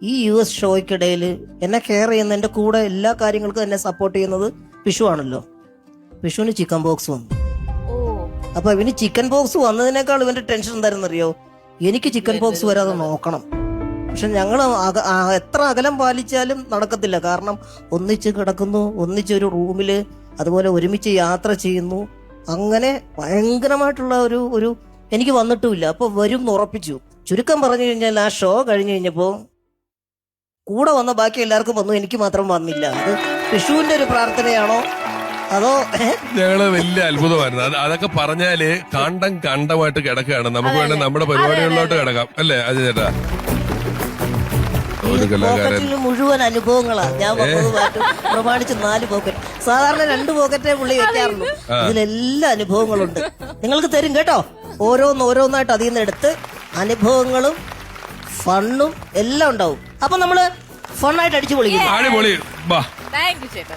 ഈ US ഷോയ്ക്കിടയിൽ എന്നെ care ചെയ്യുന്ന എൻ്റെ കൂടെ എല്ലാ കാര്യങ്ങൾക്കും എന്നെ സപ്പോർട്ട് ചെയ്യുന്നത് പിഷു ആണല്ലോ. പിഷുവിന് ചിക്കൻ ബോക്സ് വന്നു. അപ്പൊ ഇവന് ചിക്കൻ ബോക്സ് വന്നതിനേക്കാൾ ഇവന്റെ ടെൻഷൻ എന്തായിരുന്നറിയോ, എനിക്ക് ചിക്കൻ ബോക്സ് വരാതെ നോക്കണം. പക്ഷെ ഞങ്ങൾ എത്ര അകലം പാലിച്ചാലും നടക്കത്തില്ല. കാരണം ഒന്നിച്ച് കിടക്കുന്നു, ഒന്നിച്ചൊരു റൂമില്, അതുപോലെ ഒരുമിച്ച് യാത്ര ചെയ്യുന്നു. അങ്ങനെ ഭയങ്കരമായിട്ടുള്ള ഒരു എനിക്ക് വന്നിട്ടുമില്ല. അപ്പൊ വരും എന്ന് ഉറപ്പിച്ചു. ചുരുക്കം പറഞ്ഞു കഴിഞ്ഞാൽ ആ ഷോ കഴിഞ്ഞു കഴിഞ്ഞപ്പോ കൂടെ വന്ന ബാക്കി എല്ലാവർക്കും വന്നു, എനിക്ക് മാത്രം വന്നില്ല. അത് വിഷുവിന്റെ ഒരു പ്രാർത്ഥനയാണോ അതോ? ഞങ്ങള് വലിയ അത്ഭുതമായിരുന്നു. അതൊക്കെ പറഞ്ഞാല് കണ്ടമായിട്ട് കിടക്കുകയാണ്. നമുക്ക് വേണ്ടി നമ്മുടെ പരിപാടികളിലോട്ട് കിടക്കാം അല്ലേ അജയ് ചേട്ടാ? പോക്കറ്റിൽ മുഴുവൻ അനുഭവങ്ങളാ. ഞാൻ വന്നതുമായിട്ട് പ്രമാണിച്ച് 4 പോക്കറ്റ്, സാധാരണ 2 പോക്കറ്റേ പുള്ളി വെക്കാറുള്ളൂ. ഇതിലെല്ലാം അനുഭവങ്ങളുണ്ട്. നിങ്ങൾക്ക് തരും കേട്ടോ, ഓരോന്നായിട്ട് അതിൽ നിന്ന് എടുത്ത് അനുഭവങ്ങളും ഫണ്ണും എല്ലാം ഉണ്ടാവും. അപ്പൊ നമ്മള് ഫണ്ണായിട്ട് അടിച്ചു പൊളിക്കും. അടിപൊളി. താങ്ക് യു ചേട്ടാ.